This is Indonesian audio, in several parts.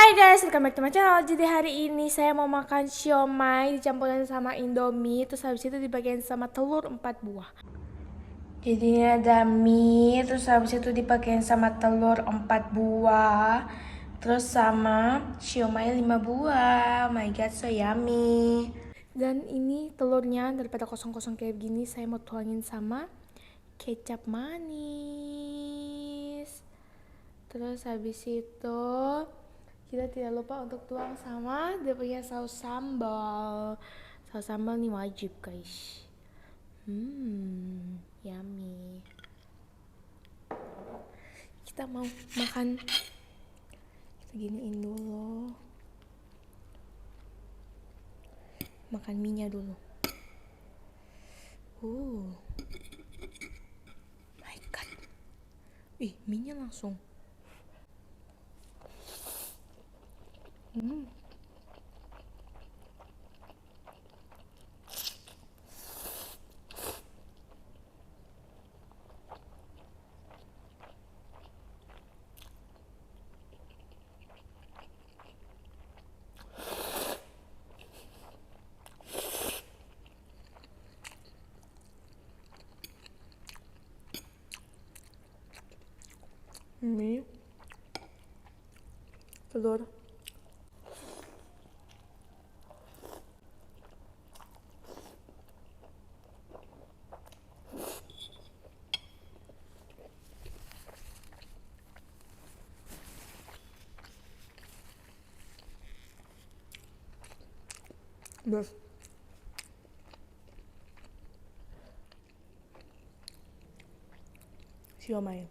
Hai guys, welcome back to my channel. Jadi hari ini saya mau makan siomay dicampurin sama indomie, terus habis itu dibagiin sama telur 4 buah. Jadi ini ada mie, terus habis itu dibagiin sama telur 4 buah, terus sama siomay 5 buah. Oh my god, so yummy. Dan ini telurnya daripada kosong-kosong kayak gini, saya mau tuangin sama kecap manis. Terus habis itu kita tidak lupa untuk tuang sama dia punya saus sambal. Saus sambal nih wajib guys. Yummy. Kita mau makan. Kita giniin dulu. Makan mie-nya dulu. My god. Mie-nya langsung. Mie, telur, beef, siomay.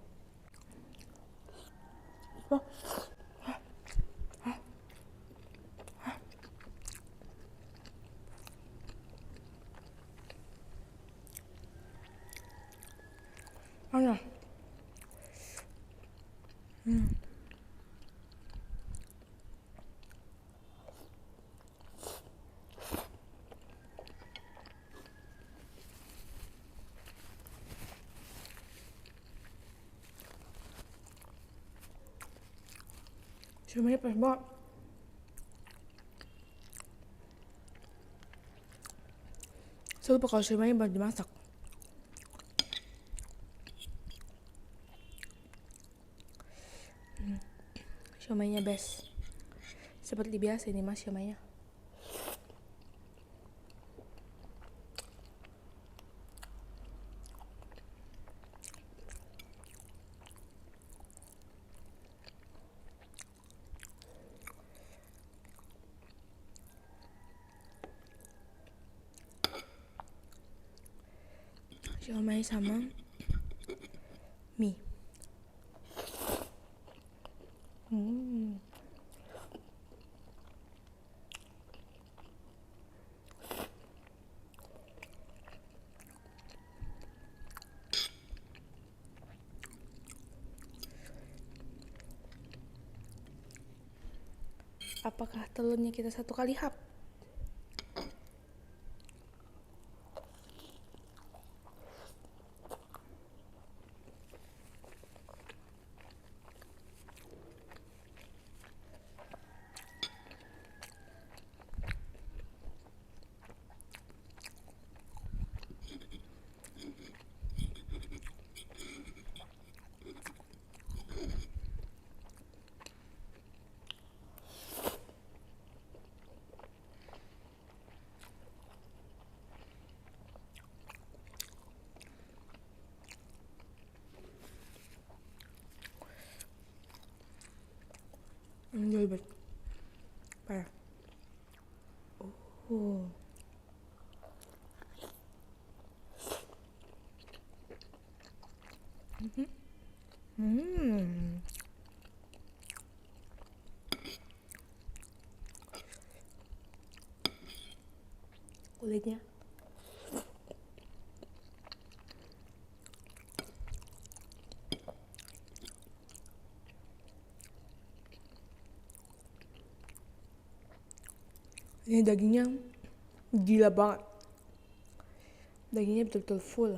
Ano? Siomay pas banget. Saya lupa kalau siomay baru dimasak. Siomaynya best. Seperti biasa ini mas siomaynya. Siomay sama mie. Apakah telurnya kita satu kali hap? Enjoy banget. Parah. Kulitnya. Ini dagingnya gila banget. Dagingnya betul-betul full.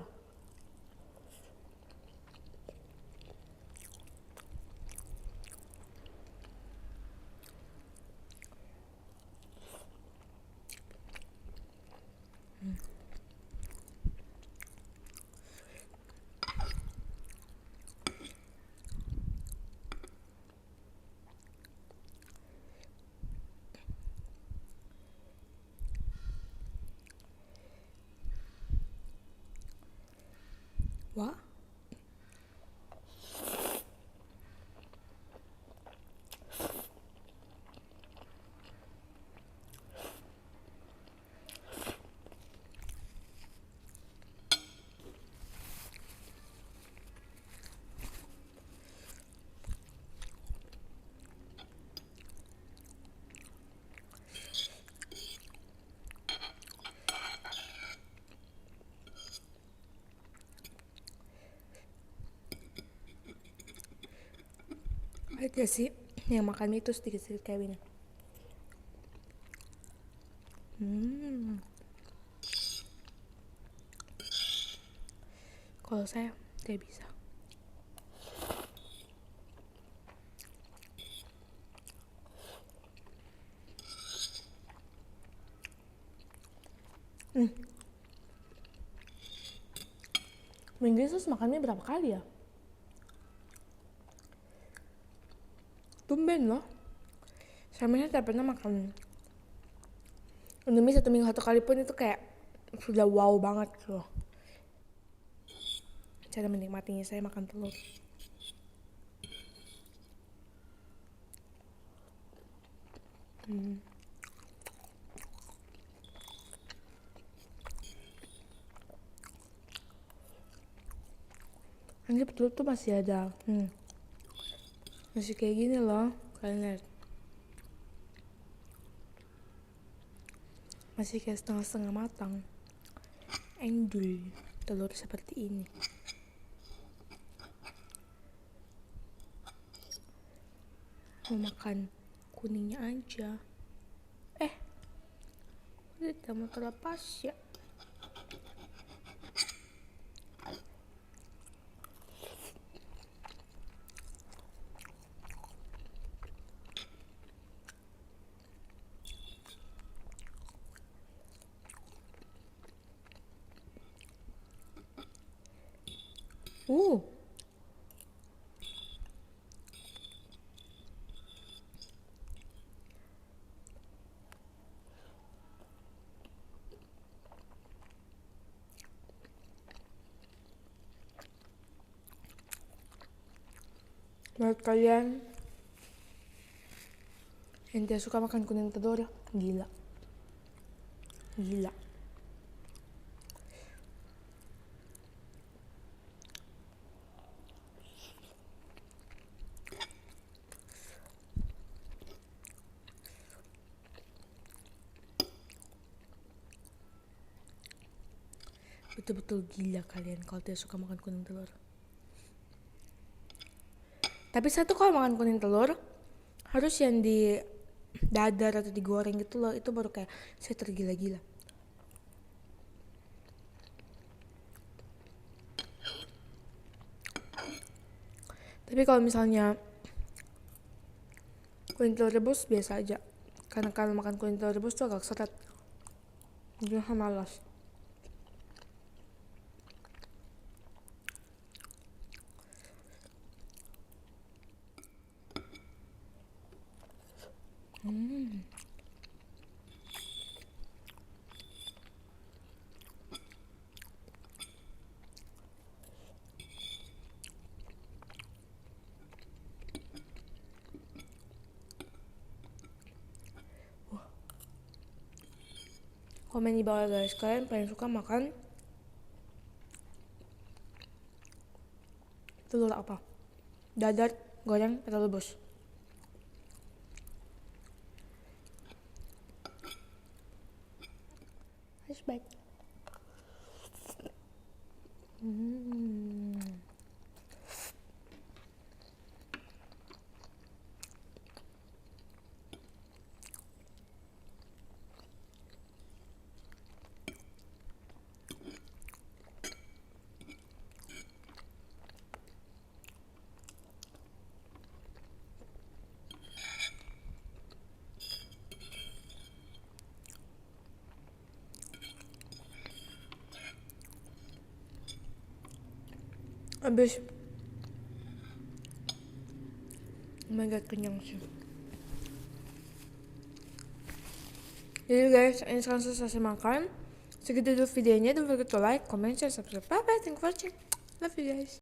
Ada sih yang makan mie itu sedikit-sedikit kayak gini. Kalau saya tidak bisa. Minggu itu makan mie berapa kali ya? Tumben loh. Selama ini tidak pernah makan Indomie 1 minggu 1 kali pun itu kayak sudah wow banget loh. Cara menikmatinya saya makan telur. Ini telur tuh masih ada. Masih kayak gini loh. Kalian lihat. Masih kayak setengah-setengah matang. Endul telur seperti ini. Mau makan kuningnya aja. Udah mau terlepas ya. Menurut kalian yang tidak suka makan kuning telur, gila. Betul-betul gila kalian kalau tidak suka makan kuning telur. Tapi satu kalau makan kuning telur harus yang di dadar atau digoreng gitu loh, itu baru kayak saya tergila-gila. Tapi kalau misalnya kuning telur rebus biasa aja, karena kalau makan kuning telur rebus tuh agak seret, jadi malas. Komen di bawah guys, kalian paling suka makan telur apa? Dadar, goreng, atau rebus? Flashback. Abis, oh my god, kenyang sih. Jadi guys, ini sekarang selesai makan. Segitu dulu videonya. Don't forget to like, comment, share, subscribe. Bye bye, thank you for watching. Love you guys.